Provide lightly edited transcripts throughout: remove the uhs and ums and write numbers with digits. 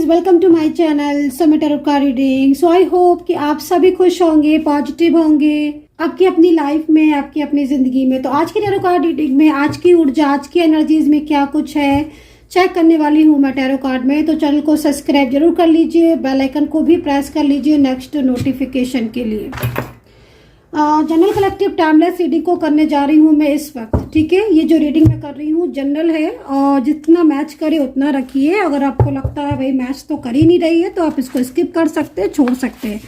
Welcome to my channel समय tarot card reading. So I hope कि आप सभी खुश होंगे, पॉजिटिव होंगे आपकी अपनी लाइफ में, आपकी अपनी जिंदगी में। तो आज की टैरो कार्ड रीडिंग में आज की ऊर्जा, आज की एनर्जीज में क्या कुछ है चेक करने वाली हूँ मैं टैरो कार्ड में। तो चैनल को सब्सक्राइब जरूर कर लीजिए, बेल आइकन को भी प्रेस कर लीजिए नेक्स्ट नोटिफिकेशन के लिए। जनरल कलेक्टिव टाइमलेस रीडिंग को करने जा रही हूँ मैं इस वक्त, ठीक है। ये जो रीडिंग मैं कर रही हूँ जनरल है और जितना मैच करे उतना रखिए। अगर आपको लगता है भाई मैच तो कर ही नहीं रही है तो आप इसको स्किप कर सकते हैं, छोड़ सकते हैं।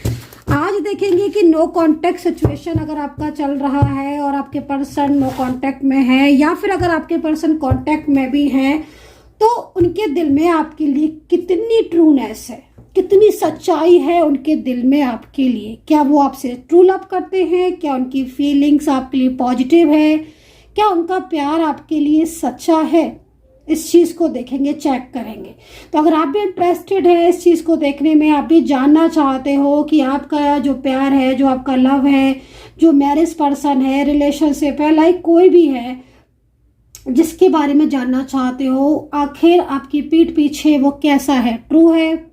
आज देखेंगे कि नो कांटेक्ट सिचुएशन अगर आपका चल रहा है और आपके पर्सन नो कांटेक्ट में है, या फिर अगर आपके पर्सन कांटेक्ट में भी है तो उनके दिल में आपके लिए कितनी ट्रूनेस है, कितनी सच्चाई है उनके दिल में आपके लिए। क्या वो आपसे ट्रू लव करते हैं? क्या उनकी फीलिंग्स आपके लिए पॉजिटिव है? क्या उनका प्यार आपके लिए सच्चा है? इस चीज़ को देखेंगे, चेक करेंगे। तो अगर आप भी इंटरेस्टेड है इस चीज़ को देखने में, आप भी जानना चाहते हो कि आपका जो प्यार है, जो आपका लव है, जो मैरिज पर्सन है, रिलेशनशिप है, लाइक कोई भी है जिसके बारे में जानना चाहते हो, आखिर आपकी पीठ पीछे वो कैसा है, ट्रू है,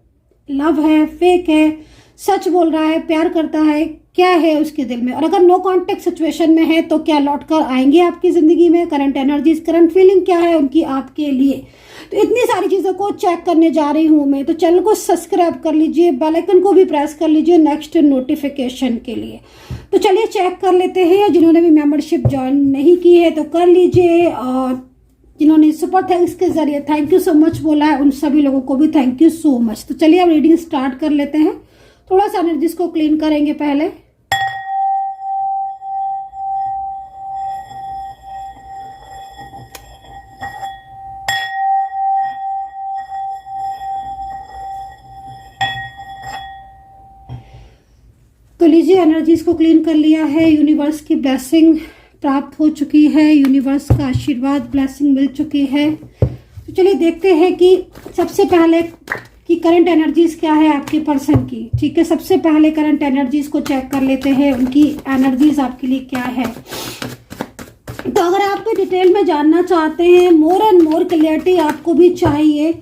लव है, फेक है, सच बोल रहा है, प्यार करता है, क्या है उसके दिल में। और अगर नो कांटेक्ट सिचुएशन में है तो क्या लौट कर आएंगे आपकी जिंदगी में, करंट एनर्जीज, करंट फीलिंग क्या है उनकी आपके लिए। तो इतनी सारी चीज़ों को चेक करने जा रही हूँ मैं। तो चैनल को सब्सक्राइब कर लीजिए, बेल आइकन को भी प्रेस कर लीजिए नेक्स्ट नोटिफिकेशन के लिए। तो चलिए चेक कर लेते हैं। जिन्होंने भी मेंबरशिप ज्वाइन नहीं की है तो कर लीजिए, और जिन्होंने सुपर थैंक्स के जरिए थैंक यू सो मच बोला है उन सभी लोगों को भी थैंक यू सो मच। तो चलिए अब रीडिंग स्टार्ट कर लेते हैं। थोड़ा सा एनर्जीज को क्लीन करेंगे पहले। तो लीजिए एनर्जीज को क्लीन कर लिया है, यूनिवर्स की ब्लेसिंग प्राप्त हो चुकी है, यूनिवर्स का आशीर्वाद ब्लेसिंग मिल चुकी है। तो चलिए देखते हैं कि सबसे पहले कि करंट एनर्जीज क्या है आपके पर्सन की, ठीक है। सबसे पहले करंट एनर्जीज को चेक कर लेते हैं, उनकी एनर्जीज आपके लिए क्या है। तो अगर आप डिटेल में जानना चाहते हैं, मोर एंड मोर क्लियरिटी आपको भी चाहिए,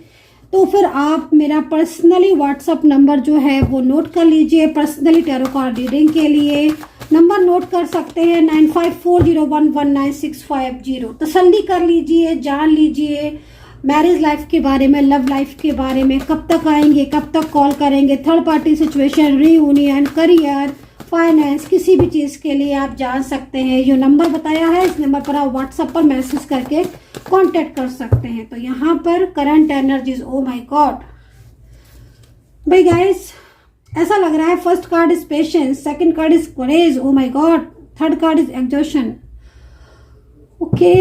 तो फिर आप मेरा पर्सनली व्हाट्सअप नंबर जो है वो नोट कर लीजिए। पर्सनली टैरो कार्ड रीडिंग के लिए नंबर नोट कर सकते हैं 9540119650। तसल्ली कर लीजिए, जान लीजिए मैरिज लाइफ के बारे में, लव लाइफ के बारे में, कब तक आएंगे, कब तक कॉल करेंगे, third party situation, reunion, career, finance, किसी भी चीज़ के लिए आप जान सकते हैं। जो नंबर बताया है इस नंबर पर आप व्हाट्सएप पर मैसेज करके कांटेक्ट कर सकते हैं। तो यहाँ पर current energies, oh my God भाई गाइस, ऐसा लग रहा है first card is patience, second card is courage, oh my God, third card is exhaustion. Okay,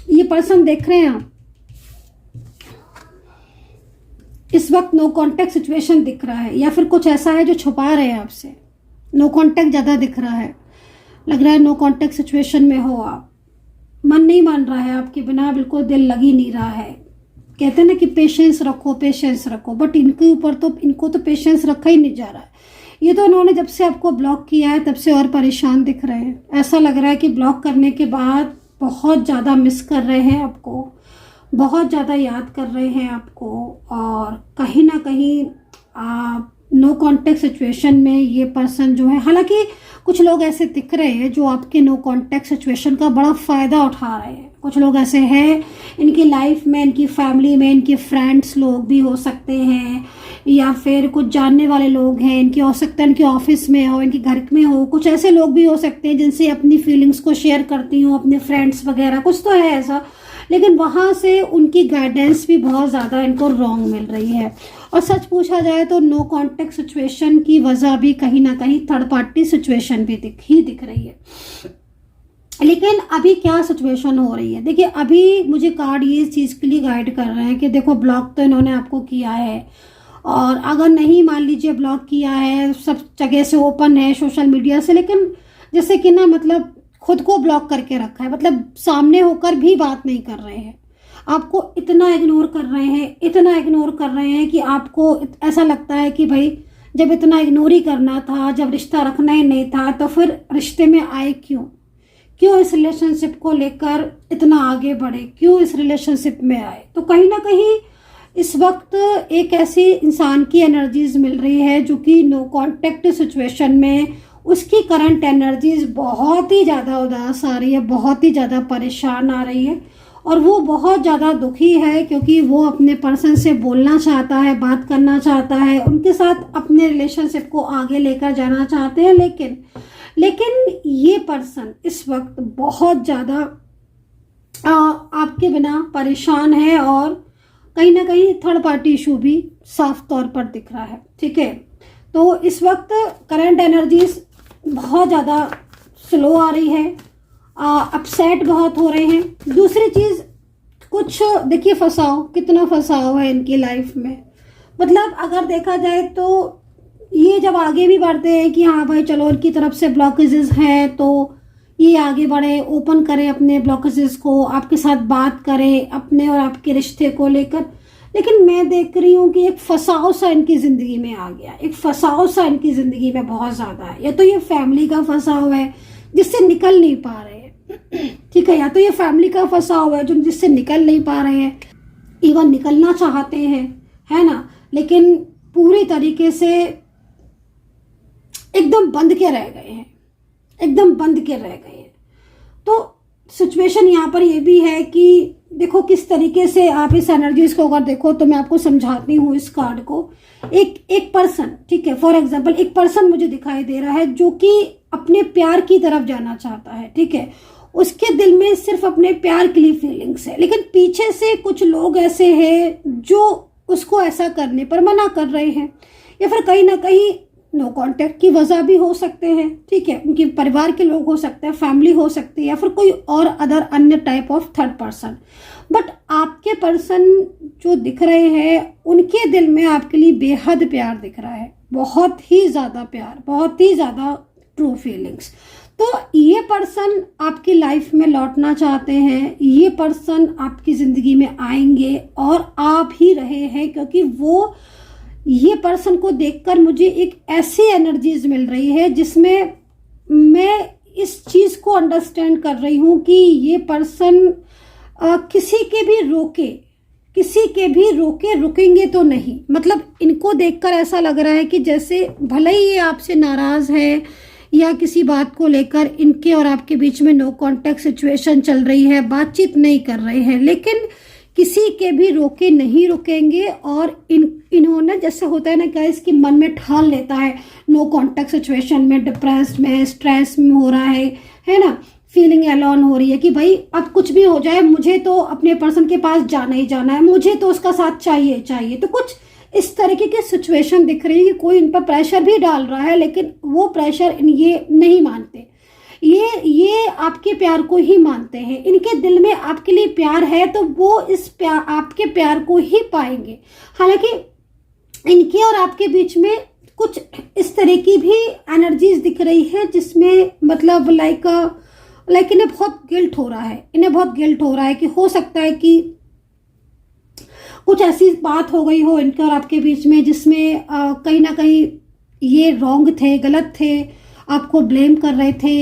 ये पर्सन देख रहे हैं आप, इस वक्त नो कांटेक्ट सिचुएशन दिख रहा है, या फिर कुछ ऐसा है जो छुपा रहे हैं आपसे। नो कांटेक्ट ज्यादा दिख रहा है, लग रहा है नो कांटेक्ट सिचुएशन में हो आप, मन नहीं मान रहा है आपके बिना, बिल्कुल दिल लग ही नहीं रहा है। कहते हैं ना कि पेशेंस रखो, पेशेंस रखो, बट इनके ऊपर तो इनको तो पेशेंस रखा ही नहीं जा रहा है। ये तो उन्होंने जब से आपको ब्लॉक किया है तब से और परेशान दिख रहे हैं। ऐसा लग रहा है कि ब्लॉक करने के बाद बहुत ज़्यादा मिस कर रहे हैं आपको, बहुत ज़्यादा याद कर रहे हैं आपको, और कहीं ना कहीं आप नो कांटेक्ट सिचुएशन में ये पर्सन जो है, हालांकि कुछ लोग ऐसे दिख रहे हैं जो आपके नो कांटेक्ट सिचुएशन का बड़ा फ़ायदा उठा रहे हैं। कुछ लोग ऐसे हैं इनकी लाइफ में, इनकी फैमिली में, इनके फ्रेंड्स लोग भी हो सकते हैं, या फिर कुछ जानने वाले लोग हैं इनके, हो सकता है इनके ऑफिस में हो, इनके घर में हो, कुछ ऐसे लोग भी हो सकते हैं जिनसे अपनी फीलिंग्स को शेयर करती हूँ, अपने फ्रेंड्स वगैरह, कुछ तो है ऐसा। लेकिन वहाँ से उनकी गाइडेंस भी बहुत ज़्यादा इनको रॉन्ग मिल रही है। और सच पूछा जाए तो नो कांटेक्ट सिचुएशन की वजह भी कहीं ना कहीं थर्ड पार्टी सिचुएशन भी दिख रही है। लेकिन अभी क्या सिचुएशन हो रही है, देखिए अभी मुझे कार्ड ये इस चीज़ के लिए गाइड कर रहे हैं कि देखो ब्लॉक तो इन्होंने आपको किया है, और अगर नहीं मान लीजिए ब्लॉक किया है, सब जगह से ओपन है सोशल मीडिया से, लेकिन जैसे कि ना मतलब खुद को ब्लॉक करके रखा है, मतलब सामने होकर भी बात नहीं कर रहे हैं, आपको इतना इग्नोर कर रहे हैं, इतना इग्नोर कर रहे हैं कि आपको ऐसा लगता है कि भाई जब इतना इग्नोर ही करना था, जब रिश्ता रखना ही नहीं था, तो फिर रिश्ते में आए क्यों, क्यों इस रिलेशनशिप को लेकर इतना आगे बढ़े, क्यों इस रिलेशनशिप में आए। तो कहीं ना कहीं इस वक्त एक ऐसी इंसान की एनर्जीज मिल रही है जो कि नो कांटेक्ट सिचुएशन में उसकी करंट एनर्जीज बहुत ही ज़्यादा उदास आ रही है, बहुत ही ज़्यादा परेशान आ रही है और वो बहुत ज़्यादा दुखी है क्योंकि वो अपने पर्सन से बोलना चाहता है, बात करना चाहता है, उनके साथ अपने रिलेशनशिप को आगे लेकर जाना चाहते हैं, लेकिन ये पर्सन इस वक्त बहुत ज़्यादा आपके बिना परेशान है और कहीं ना कहीं थर्ड पार्टी इशू भी साफ तौर पर दिख रहा है। ठीक है, तो इस वक्त करंट एनर्जीज बहुत ज़्यादा स्लो आ रही है, अपसेट बहुत हो रहे हैं। दूसरी चीज़, कुछ देखिए फंसाव, कितना फंसाव है इनकी लाइफ में। मतलब अगर देखा जाए तो ये जब आगे भी बढ़ते हैं कि हाँ भाई चलो इनकी तरफ से ब्लॉकेजेस हैं तो ये आगे बढ़े, ओपन करें अपने ब्लॉकेजेस को, आपके साथ बात करें अपने और आपके रिश्ते को लेकर, लेकिन मैं देख रही हूँ कि एक फंसाव सा इनकी ज़िंदगी में आ गया, एक फंसाव सा इनकी ज़िंदगी में बहुत ज़्यादा है। या तो ये फैमिली का फंसाव है जिससे निकल नहीं पा रहे हैं, ठीक है, या तो ये फैमिली का फंसाव है जो जिससे निकल नहीं पा रहे हैं, इवन निकलना चाहते हैं, है ना, लेकिन पूरी तरीके से एकदम बंध के रह गए हैं, एकदम बंद के रह गए हैं। तो सिचुएशन यहाँ पर ये भी है कि देखो किस तरीके से आप इस एनर्जीज को अगर देखो तो मैं आपको समझाती हूँ इस कार्ड को। एक पर्सन, ठीक है, फॉर एग्जांपल एक पर्सन मुझे दिखाई दे रहा है जो कि अपने प्यार की तरफ जाना चाहता है, ठीक है, उसके दिल में सिर्फ अपने प्यार के लिए फीलिंग्स है, लेकिन पीछे से कुछ लोग ऐसे हैं जो उसको ऐसा करने पर मना कर रहे हैं, या फिर कहीं ना कहीं नो कांटेक्ट की वजह भी हो सकते हैं, ठीक है, उनके परिवार के लोग हो सकते हैं, फैमिली हो सकती है, या फिर कोई और अदर अन्य type of third person. But आपके पर्सन जो दिख रहे हैं उनके दिल में आपके लिए बेहद प्यार दिख रहा है, बहुत ही ज़्यादा प्यार, बहुत ही ज़्यादा ट्रू फीलिंग्स। तो ये पर्सन आपकी लाइफ में लौटना चाहते हैं, ये पर्सन आपकी ज़िंदगी में आएंगे और आप ही रहे हैं, क्योंकि वो ये पर्सन को देखकर मुझे एक ऐसी एनर्जीज मिल रही है जिसमें मैं इस चीज़ को अंडरस्टैंड कर रही हूँ कि ये पर्सन किसी के भी रोके रुकेंगे तो नहीं। मतलब इनको देखकर ऐसा लग रहा है कि जैसे भले ही ये आपसे नाराज़ है या किसी बात को लेकर इनके और आपके बीच में नो कांटेक्ट सिचुएशन चल रही है, बातचीत नहीं कर रहे हैं, लेकिन किसी के भी रोके नहीं रुकेंगे। और इन्होंने, जैसे होता है ना गाइस कि मन में ठान लेता है नो कांटेक्ट सिचुएशन में, डिप्रेस्ड में, स्ट्रेस में हो रहा है ना, फीलिंग अलोन हो रही है कि भाई अब कुछ भी हो जाए मुझे तो अपने पर्सन के पास जाना ही जाना है, मुझे तो उसका साथ चाहिए। तो कुछ इस तरीके की सिचुएशन दिख रही है कि कोई इन पर प्रेशर भी डाल रहा है, लेकिन वो प्रेशर ये नहीं मानते, ये आपके प्यार को ही मानते हैं। इनके दिल में आपके लिए प्यार है तो वो इस प्यार, आपके प्यार को ही पाएंगे। हालांकि इनके और आपके बीच में कुछ इस तरह की भी एनर्जीज दिख रही है जिसमें मतलब लाइक इन्हें बहुत गिल्ट हो रहा है कि हो सकता है कि कुछ ऐसी बात हो गई हो इनके और आपके बीच में जिसमें कहीं ना कहीं ये रॉन्ग थे, गलत थे, आपको ब्लेम कर रहे थे,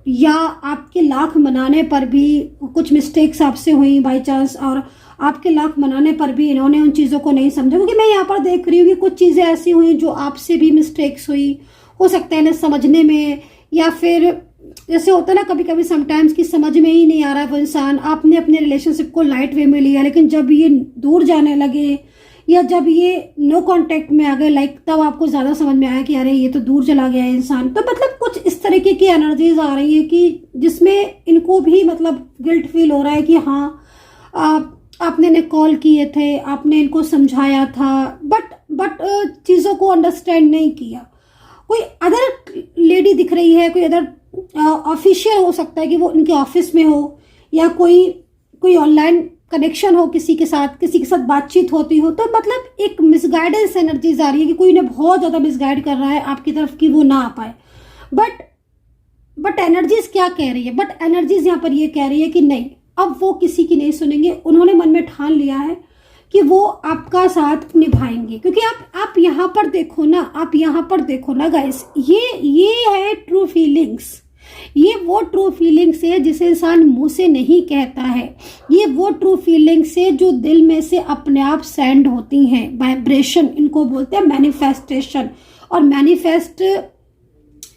या आपके लाख मनाने पर भी कुछ मिस्टेक्स आपसे हुई बाय चांस, और आपके लाख मनाने पर भी इन्होंने उन चीज़ों को नहीं समझा। क्योंकि मैं यहाँ पर देख रही हूँ कि कुछ चीज़ें ऐसी हुई जो आपसे भी मिस्टेक्स हुई, हो सकता है इन्हें समझने में, या फिर जैसे होता है ना कभी कभी समटाइम्स कि समझ में ही नहीं आ रहा है वो इंसान, आपने अपने रिलेशनशिप को लाइट वे में लिया, लेकिन जब ये दूर जाने लगे या जब ये नो कांटेक्ट में आ गए लाइक तब आपको ज़्यादा समझ में आया कि अरे ये तो दूर चला गया है इंसान। तो मतलब कुछ इस तरीके की एनर्जीज आ रही है कि जिसमें इनको भी मतलब गिल्ट फील हो रहा है कि हाँ आपने इन्हें कॉल किए थे, आपने इनको समझाया था, बट चीज़ों को अंडरस्टैंड नहीं किया। कोई अदर लेडी दिख रही है, कोई अदर ऑफिशियल हो सकता है कि वो इनके ऑफिस में हो, या कोई ऑनलाइन कनेक्शन हो किसी के साथ बातचीत होती हो। तो मतलब एक मिसगाइडेंस एनर्जीज आ रही है कि कोई इन्हें बहुत ज़्यादा मिसगाइड कर रहा है आपकी तरफ कि वो ना आ पाए। बट एनर्जीज क्या कह रही है? बट एनर्जीज यहाँ पर ये कह रही है कि नहीं, अब वो किसी की नहीं सुनेंगे। उन्होंने मन में ठान लिया है कि वो आपका साथ निभाएंगे। क्योंकि आप यहाँ पर देखो ना, गाइस, ये है ट्रू फीलिंग्स। ये वो ट्रू फीलिंग्स है जिसे इंसान मुंह से नहीं कहता है। ये वो ट्रू फीलिंग्स है जो दिल में से अपने आप सेंड होती हैं। वाइब्रेशन इनको बोलते हैं मैनिफेस्टेशन। और मैनिफेस्ट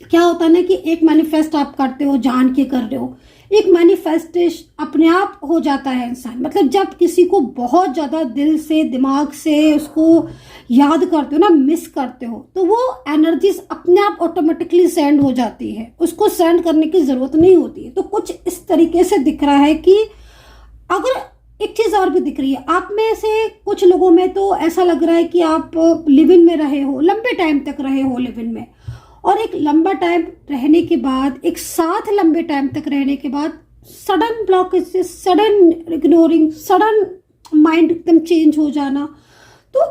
क्या होता है ना कि एक मैनिफेस्ट आप करते हो, जान के कर रहे हो, एक मैनिफेस्टेशन अपने आप हो जाता है इंसान। मतलब जब किसी को बहुत ज़्यादा दिल से, दिमाग से उसको याद करते हो ना, मिस करते हो, तो वो एनर्जीज अपने आप ऑटोमेटिकली सेंड हो जाती है, उसको सेंड करने की ज़रूरत नहीं होती है। तो कुछ इस तरीके से दिख रहा है कि अगर एक चीज़ और भी दिख रही है आप में से कुछ लोगों में, तो ऐसा लग रहा है कि आप लिव इन में रहे हो, लंबे टाइम तक रहे हो लिव इन में, और एक लंबा टाइम रहने के बाद, एक साथ लंबे टाइम तक रहने के बाद sudden blockage, sudden ignoring, sudden mind एकदम चेंज हो जाना। तो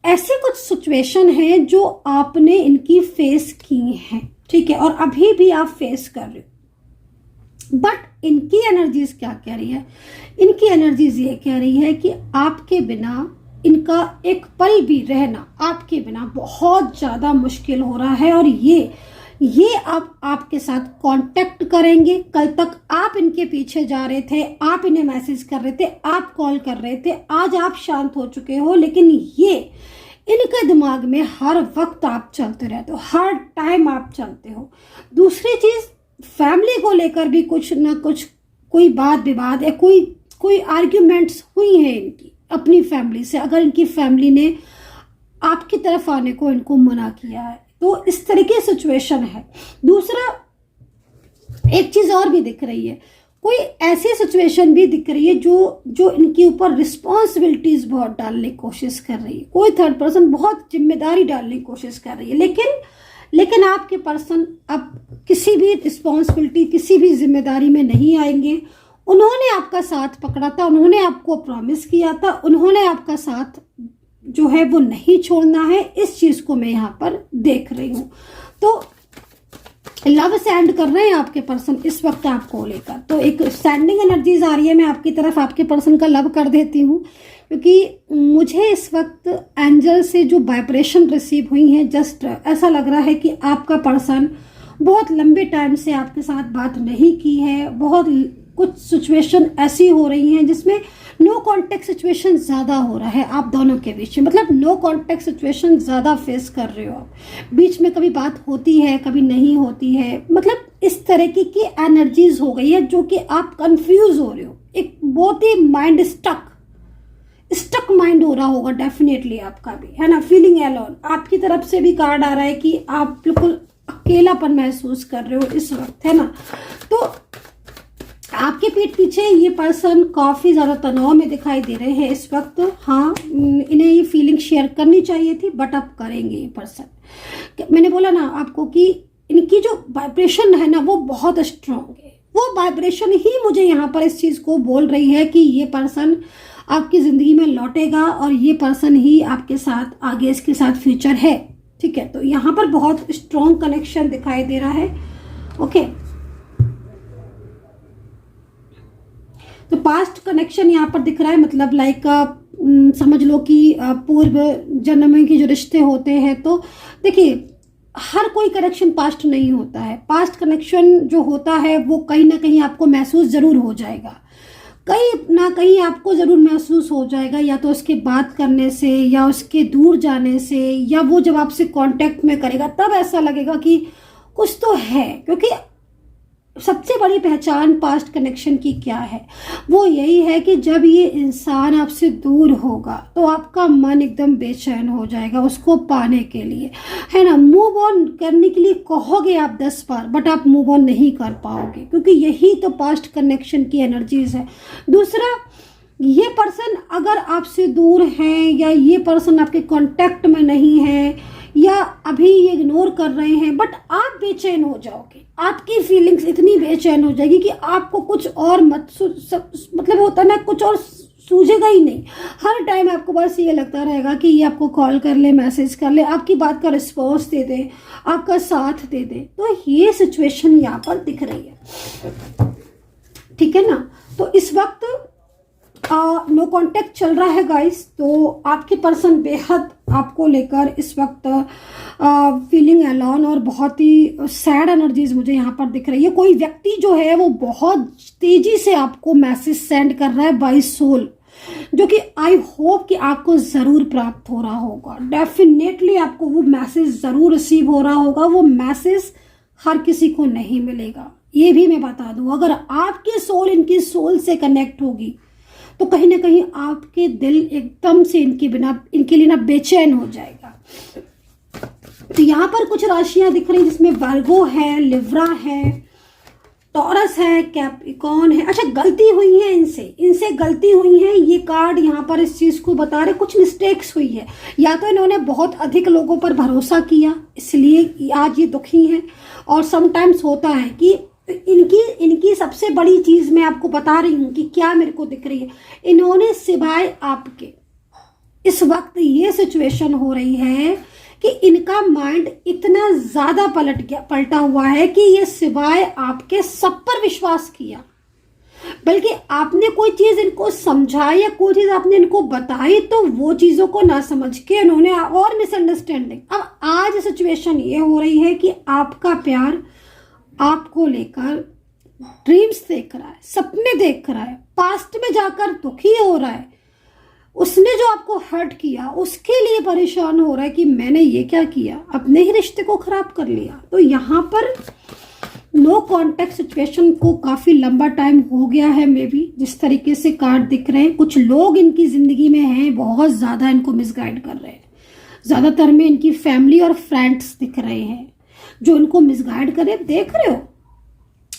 ऐसे कुछ सिचुएशन है जो आपने इनकी फेस की हैं, ठीक है, और अभी भी आप फेस कर रहे हो। बट इनकी एनर्जीज क्या कह रही है? इनकी एनर्जीज ये कह रही है कि आपके बिना इनका एक पल भी रहना आपके बिना बहुत ज़्यादा मुश्किल हो रहा है। और ये अब आपके साथ कांटेक्ट करेंगे। कल तक आप इनके पीछे जा रहे थे, आप इन्हें मैसेज कर रहे थे, आप कॉल कर रहे थे, आज आप शांत हो चुके हो, लेकिन ये इनके दिमाग में हर वक्त आप चलते रहते हो, हर टाइम आप चलते हो। दूसरी चीज़, फैमिली को लेकर भी कुछ ना कुछ कोई बात विवाद या कोई आर्ग्यूमेंट्स हुई है इनकी अपनी फैमिली से। अगर इनकी फैमिली ने आपकी तरफ आने को इनको मना किया है, तो इस तरीके की सिचुएशन है। दूसरा, एक चीज और भी दिख रही है, कोई ऐसी सिचुएशन भी दिख रही है जो इनके ऊपर रिस्पॉन्सिबिलिटीज बहुत डालने की कोशिश कर रही है। कोई थर्ड पर्सन बहुत जिम्मेदारी डालने की कोशिश कर रही है, लेकिन आपके पर्सन अब किसी भी रिस्पॉन्सिबिलिटी, किसी भी जिम्मेदारी में नहीं आएंगे। उन्होंने आपका साथ पकड़ा था, उन्होंने आपको प्रॉमिस किया था, उन्होंने आपका साथ जो है वो नहीं छोड़ना है। इस चीज को मैं यहाँ पर देख रही हूँ। तो लव सेंड कर रहे हैं आपके पर्सन इस वक्त आपको लेकर। तो एक सेंडिंग एनर्जीज आ रही है। मैं आपकी तरफ आपके पर्सन का लव कर देती हूँ, क्योंकि मुझे इस वक्त एंजल से जो वाइब्रेशन रिसीव हुई है, जस्ट ऐसा लग रहा है कि आपका पर्सन बहुत लंबे टाइम से आपके साथ बात नहीं की है। बहुत कुछ सिचुएशन ऐसी हो रही हैं जिसमें नो कांटेक्ट सिचुएशन ज़्यादा हो रहा है आप दोनों के बीच में। मतलब नो कांटेक्ट सिचुएशन ज़्यादा फेस कर रहे हो आप। बीच में कभी बात होती है, कभी नहीं होती है। मतलब इस तरीके की एनर्जीज हो गई है जो कि आप कंफ्यूज हो रहे हो। एक बहुत ही माइंड स्टक माइंड हो रहा होगा डेफिनेटली आपका भी, है ना। फीलिंग एलोन, आपकी तरफ से भी कार्ड आ रहा है कि आप बिल्कुल अकेलापन महसूस कर रहे हो इस वक्त, है ना। तो आपके पीठ पीछे ये पर्सन काफी ज्यादा तनाव में दिखाई दे रहे हैं इस वक्त। हाँ, इन्हें ये फीलिंग शेयर करनी चाहिए थी, बट अब करेंगे ये पर्सन। मैंने बोला ना आपको कि इनकी जो वाइब्रेशन है ना वो बहुत स्ट्रांग है। वो वाइब्रेशन ही मुझे यहाँ पर इस चीज को बोल रही है कि ये पर्सन आपकी जिंदगी में लौटेगा और ये पर्सन ही आपके साथ आगे, इसके साथ फ्यूचर है, ठीक है। तो यहाँ पर बहुत स्ट्रांग कनेक्शन दिखाई दे रहा है। ओके, तो पास्ट कनेक्शन यहाँ पर दिख रहा है। मतलब लाइक समझ लो कि पूर्व जन्म के जो रिश्ते होते हैं, तो देखिए हर कोई कनेक्शन पास्ट नहीं होता है। पास्ट कनेक्शन जो होता है वो कहीं ना कहीं आपको महसूस जरूर हो जाएगा, कहीं ना कहीं आपको जरूर महसूस हो जाएगा, या तो उसके बात करने से, या उसके दूर जाने से, या वो जब आपसे कांटेक्ट में करेगा तब ऐसा लगेगा कि कुछ तो है। क्योंकि सबसे बड़ी पहचान पास्ट कनेक्शन की क्या है, वो यही है कि जब ये इंसान आपसे दूर होगा तो आपका मन एकदम बेचैन हो जाएगा उसको पाने के लिए, है ना। मूव ऑन करने के लिए कहोगे आप 10 बार, बट आप मूव ऑन नहीं कर पाओगे, क्योंकि यही तो पास्ट कनेक्शन की एनर्जीज है। दूसरा, ये पर्सन अगर आपसे दूर है, या ये पर्सन आपके कांटेक्ट में नहीं है, या अभी ये इग्नोर कर रहे हैं, बट आप बेचैन हो जाओगे। आपकी फीलिंग्स इतनी बेचैन हो जाएगी कि आपको कुछ और मतलब होता है ना, कुछ और सूझेगा ही नहीं। हर टाइम आपको बस ये लगता रहेगा कि ये आपको कॉल कर ले, मैसेज कर ले, आपकी बात का रिस्पॉन्स दे दे, आपका साथ दे दे। तो ये सिचुएशन यहाँ पर दिख रही है, ठीक है ना। तो इस वक्त नो कांटेक्ट चल रहा है गाइस। तो आपके पर्सन बेहद आपको लेकर इस वक्त फीलिंग अलोन और बहुत ही सैड एनर्जीज मुझे यहाँ पर दिख रही है। कोई व्यक्ति जो है वो बहुत तेजी से आपको मैसेज सेंड कर रहा है बाय सोल, जो कि आई होप कि आपको जरूर प्राप्त हो रहा होगा। डेफिनेटली आपको वो मैसेज जरूर रिसीव हो रहा होगा। वो मैसेज हर किसी को नहीं मिलेगा, ये भी मैं बता दूं। अगर आपकी सोल इनकी सोल से कनेक्ट होगी तो कहीं ना कहीं आपके दिल एकदम से इनके लिए ना बेचैन हो जाएगा। तो यहाँ पर कुछ राशियां दिख रही जिसमें वर्गो है, लिब्रा है, टॉरस है, कैप्रिकॉर्न है। अच्छा, गलती हुई है इनसे गलती हुई है। ये कार्ड यहाँ पर इस चीज को बता रहे, कुछ मिस्टेक्स हुई है। या तो इन्होंने बहुत अधिक लोगों पर भरोसा किया इसलिए आज ये दुखी हैं, और समटाइम्स होता है कि इनकी सबसे बड़ी चीज मैं आपको बता रही हूं कि क्या मेरे को दिख रही है। इन्होंने सिवाय आपके इस वक्त ये सिचुएशन हो रही है कि इनका माइंड इतना ज्यादा पलटा हुआ है कि ये सिवाय आपके सब पर विश्वास किया, बल्कि आपने कोई चीज इनको समझाई या कोई चीज आपने इनको बताई तो वो चीजों को ना समझ के इन्होंने और मिसअंडरस्टैंडिंग। अब आज सिचुएशन ये हो रही है कि आपका प्यार आपको लेकर ड्रीम्स देख रहा है, सपने देख रहा है, पास्ट में जाकर दुखी हो रहा है। उसने जो आपको हर्ट किया उसके लिए परेशान हो रहा है कि मैंने ये क्या किया, अपने ही रिश्ते को खराब कर लिया। तो यहाँ पर नो कॉन्टेक्ट सिचुएशन को काफी लंबा टाइम हो गया है। मे बी जिस तरीके से कार्ड दिख रहे हैं, कुछ लोग इनकी जिंदगी में हैं, बहुत ज्यादा इनको मिसगाइड कर रहे हैं। ज्यादातर में इनकी फैमिली और फ्रेंड्स दिख रहे हैं जो इनको मिसगाइड करे।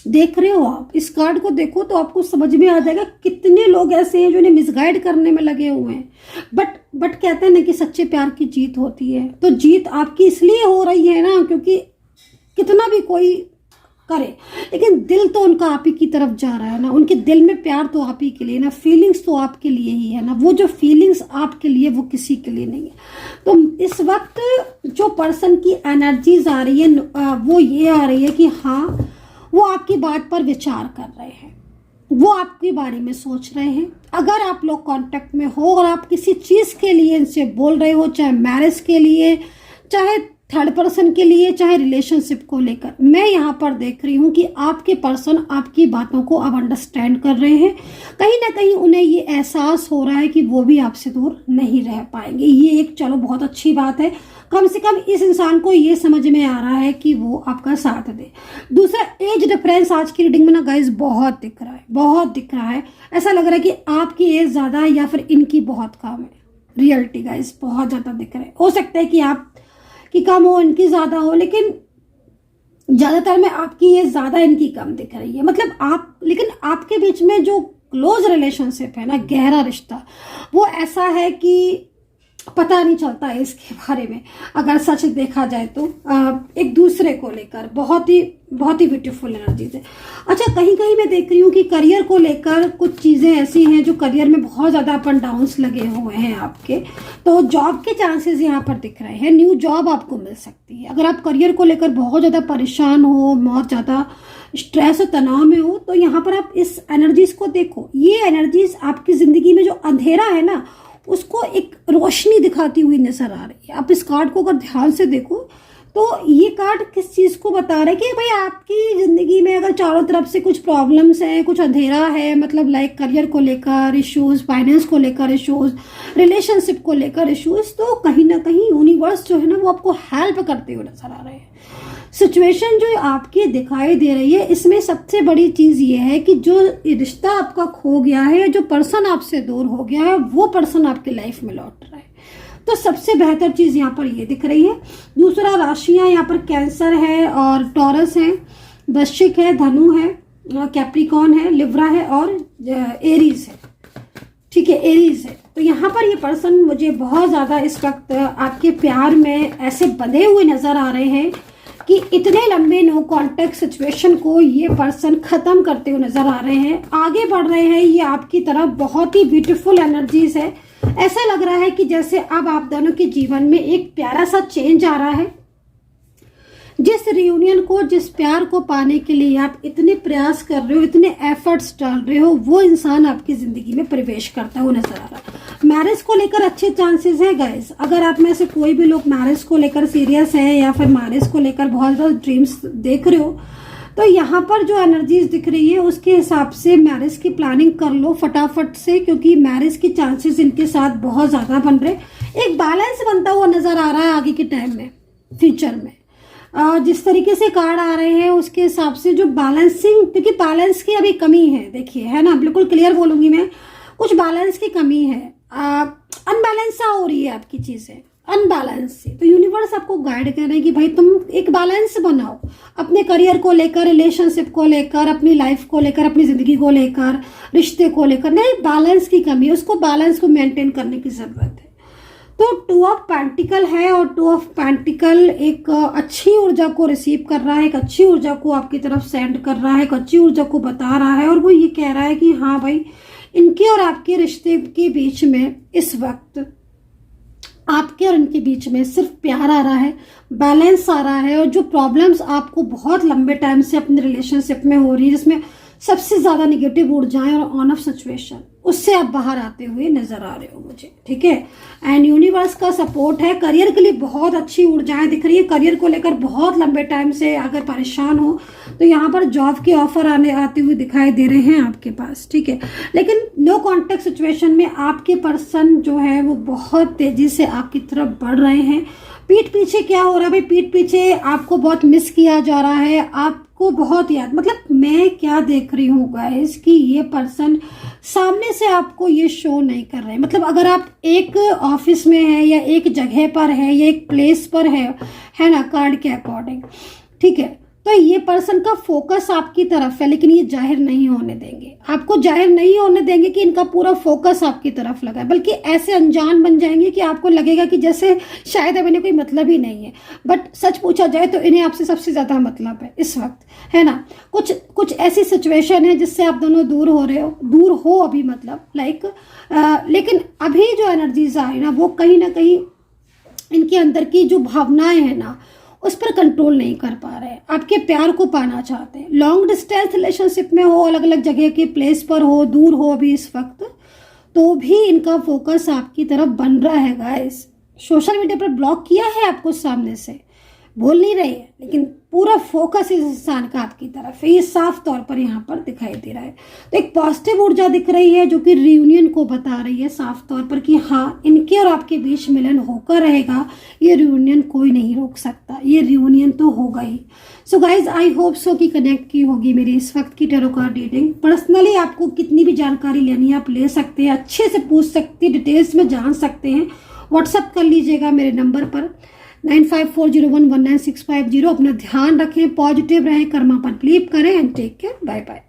देख रहे हो आप इस कार्ड को देखो तो आपको समझ में आ जाएगा कितने लोग ऐसे हैं जो इन्हें मिसगाइड करने में लगे हुए हैं। बट कहते हैं ना कि सच्चे प्यार की जीत होती है। तो जीत आपकी इसलिए हो रही है ना क्योंकि कितना भी कोई करे, लेकिन दिल तो उनका आप ही की तरफ जा रहा है ना। उनके दिल में प्यार तो आप ही के लिए ना, फीलिंग्स तो आपके लिए ही है ना। वो जो फीलिंग्स आपके लिए वो किसी के लिए नहीं है। तो इस वक्त जो पर्सन की एनर्जीज आ रही है वो ये आ रही है कि हाँ, वो आपकी बात पर विचार कर रहे हैं, वो आपके बारे में सोच रहे हैं। अगर आप लोग कांटेक्ट में हो और आप किसी चीज के लिए इनसे बोल रहे हो, चाहे मैरिज के लिए, चाहे थर्ड पर्सन के लिए, चाहे रिलेशनशिप को लेकर, मैं यहाँ पर देख रही हूँ कि आपके पर्सन आपकी बातों को अब अंडरस्टैंड कर रहे हैं। कहीं ना कहीं उन्हें ये एहसास हो रहा है कि वो भी आपसे दूर नहीं रह पाएंगे। ये एक चलो बहुत अच्छी बात है, कम से कम इस इंसान को ये समझ में आ रहा है कि वो आपका साथ दे। दूसरा, एज डिफरेंस आज की रीडिंग में ना गाइस बहुत दिख रहा है। ऐसा लग रहा है कि आपकी एज ज्यादा है या फिर इनकी बहुत कम है। रियलिटी गाइस बहुत ज्यादा दिख रहा है। हो सकता है कि आप की कम हो, इनकी ज्यादा हो, लेकिन ज्यादातर में आपकी एज ज्यादा, इनकी कम दिख रही है। मतलब लेकिन आपके बीच में जो क्लोज रिलेशनशिप है ना, गहरा रिश्ता, वो ऐसा है कि पता नहीं चलता है इसके बारे में। अगर सच देखा जाए तो एक दूसरे को लेकर बहुत ही ब्यूटीफुल एनर्जीज है। अच्छा, कहीं कहीं मैं देख रही हूँ कि करियर को लेकर कुछ चीजें ऐसी हैं जो करियर में बहुत ज्यादा अप एंड डाउन्स लगे हुए हैं आपके। तो जॉब के चांसेस यहाँ पर दिख रहे हैं, न्यू जॉब आपको मिल सकती है। अगर आप करियर को लेकर बहुत ज्यादा परेशान हो, बहुत ज्यादा स्ट्रेस और तनाव में हो, तो यहाँ पर आप इस एनर्जीज को देखो। ये एनर्जीज आपकी जिंदगी में जो अंधेरा है ना, उसको एक रोशनी दिखाती हुई नजर आ रही है। आप इस कार्ड को अगर ध्यान से देखो तो ये कार्ड किस चीज को बता रहा है कि भाई आपकी जिंदगी में अगर चारों तरफ से कुछ प्रॉब्लम्स हैं, कुछ अंधेरा है, मतलब लाइक करियर को लेकर इश्यूज, फाइनेंस को लेकर इश्यूज, रिलेशनशिप को लेकर इश्यूज, तो कहीं ना कहीं यूनिवर्स जो है ना वो आपको हेल्प करते हुए नजर आ रहे हैं। सिचुएशन जो आपकी दिखाई दे रही है, इसमें सबसे बड़ी चीज ये है कि जो रिश्ता आपका खो गया है, जो पर्सन आपसे दूर हो गया है, वो पर्सन आपकी लाइफ में लौट रहा है। तो सबसे बेहतर चीज यहाँ पर ये दिख रही है। दूसरा, राशियां यहाँ पर कैंसर है और टॉरस है, वृश्चिक है, धनु है, कैप्रिकॉर्न है, लिब्रा है और एरीज है। ठीक है, एरीज है। तो यहाँ पर ये पर्सन मुझे बहुत ज्यादा इस वक्त आपके प्यार में ऐसे बंधे हुए नजर आ रहे हैं कि इतने लंबे नो कॉन्टेक्ट सिचुएशन को ये पर्सन खत्म करते हुए नजर आ रहे हैं, आगे बढ़ रहे हैं ये आपकी तरफ। बहुत ही ब्यूटीफुल एनर्जीज है। ऐसा लग रहा है कि जैसे अब आप दोनों के जीवन में एक प्यारा सा चेंज आ रहा है, जिस रियूनियन को, जिस प्यार को पाने के लिए आप इतने प्रयास कर रहे हो, इतने एफर्ट्स डाल रहे हो, वो इंसान आपकी जिंदगी में प्रवेश करता हुआ नजर आ रहा है। मैरिज को लेकर अच्छे चांसेस है गाइस। अगर आप में से कोई भी लोग मैरिज को लेकर सीरियस है या फिर मैरिज को लेकर बहुत ज्यादा ड्रीम्स देख रहे हो, तो यहाँ पर जो एनर्जीज दिख रही है उसके हिसाब से मैरिज की प्लानिंग कर लो फटाफट से, क्योंकि मैरिज के चांसेस इनके साथ बहुत ज्यादा बन रहे। एक बैलेंस बनता हुआ नजर आ रहा है आगे के टाइम में, फ्यूचर में। जिस तरीके से कार्ड आ रहे हैं उसके हिसाब से जो बैलेंसिंग, क्योंकि बैलेंस की अभी कमी है, देखिए है ना, बिल्कुल क्लियर बोलूंगी मैं, कुछ बैलेंस की कमी है। अनबैलेंस सा हो रही है आपकी चीजें, अनबैलेंस से। तो यूनिवर्स आपको गाइड कर रहे हैं कि भाई तुम एक बैलेंस बनाओ अपने करियर को लेकर, रिलेशनशिप को लेकर, अपनी लाइफ को लेकर, अपनी जिंदगी को लेकर, रिश्ते को लेकर। नहीं, बैलेंस की कमी है, उसको बैलेंस को मेंटेन करने की जरूरत है। तो 2 ऑफ पेंटिकल है और 2 ऑफ पेंटिकल एक अच्छी ऊर्जा को रिसीव कर रहा है, एक अच्छी ऊर्जा को आपकी तरफ सेंड कर रहा है, एक अच्छी ऊर्जा को बता रहा है। और वो ये कह रहा है कि हाँ भाई, इनके और आपके रिश्ते के बीच में इस वक्त आपके और इनके बीच में सिर्फ प्यार आ रहा है, बैलेंस आ रहा है। और जो प्रॉब्लम्स आपको बहुत लंबे टाइम से अपने रिलेशनशिप में हो रही है, जिसमें सबसे ज्यादा निगेटिव ऊर्जाएं और ऑन ऑफ सिचुएशन, उससे आप बाहर आते हुए नजर आ रहे हो मुझे, ठीक है। एंड यूनिवर्स का सपोर्ट है। करियर के लिए बहुत अच्छी ऊर्जाएं दिख रही है। करियर को लेकर बहुत लंबे टाइम से अगर परेशान हो तो यहाँ पर जॉब के ऑफर आते हुए दिखाई दे रहे हैं आपके पास, ठीक है। लेकिन नो कॉन्टेक्ट सिचुएशन में आपके पर्सन जो है वो बहुत तेजी से आपकी तरफ बढ़ रहे हैं। पीठ पीछे क्या हो रहा है भाई, पीठ पीछे आपको बहुत मिस किया जा रहा है, आपको बहुत याद, मतलब मैं क्या देख रही हूँ गाइस कि ये पर्सन सामने से आपको ये शो नहीं कर रहे। मतलब अगर आप एक ऑफिस में है या एक जगह पर है या एक प्लेस पर है ना, कार्ड के अकॉर्डिंग, ठीक है, तो ये पर्सन का फोकस आपकी तरफ है, लेकिन ये जाहिर नहीं होने देंगे, आपको जाहिर नहीं होने देंगे कि इनका पूरा फोकस आपकी तरफ लगा है। बल्कि ऐसे अनजान बन जाएंगे कि आपको लगेगा कि जैसे शायद अब इन्हें कोई मतलब ही नहीं है। बट सच पूछा जाए तो इन्हें आपसे सबसे ज्यादा मतलब है इस वक्त, है ना। कुछ ऐसी सिचुएशन है जिससे आप दोनों दूर हो अभी, मतलब लेकिन अभी जो एनर्जीज आ रही ना, वो कहीं ना कहीं इनके अंदर की जो भावनाएं हैं ना, उस पर कंट्रोल नहीं कर पा रहे। आपके प्यार को पाना चाहते हैं। लॉन्ग डिस्टेंस रिलेशनशिप में हो, अलग अलग जगह के प्लेस पर हो, दूर हो अभी इस वक्त, तो भी इनका फोकस आपकी तरफ बन रहा है गाइस। सोशल मीडिया पर ब्लॉक किया है आपको सामने से, बोल नहीं रहे हैं, लेकिन पूरा फोकस इस इंसान का आपकी तरफ है। ये साफ तौर पर यहाँ पर दिखाई दे रहा है। तो एक पॉजिटिव ऊर्जा दिख रही है जो कि रियूनियन को बता रही है साफ तौर पर कि हाँ, इनके और आपके बीच मिलन होकर रहेगा। ये रियूनियन कोई नहीं रोक सकता, ये रियूनियन तो होगा ही। So guys, I hope so कि कनेक्ट की होगी मेरी इस वक्त की टैरो कार्ड रीडिंग। पर्सनली आपको कितनी भी जानकारी लेनी है आप ले सकते हैं, अच्छे से पूछ सकते हैं, डिटेल्स में जान सकते हैं। व्हाट्सअप कर लीजिएगा मेरे नंबर पर 9540119650। अपना ध्यान रखें, पॉजिटिव रहें, कर्मा पर बिलीव करें and take care. Bye bye.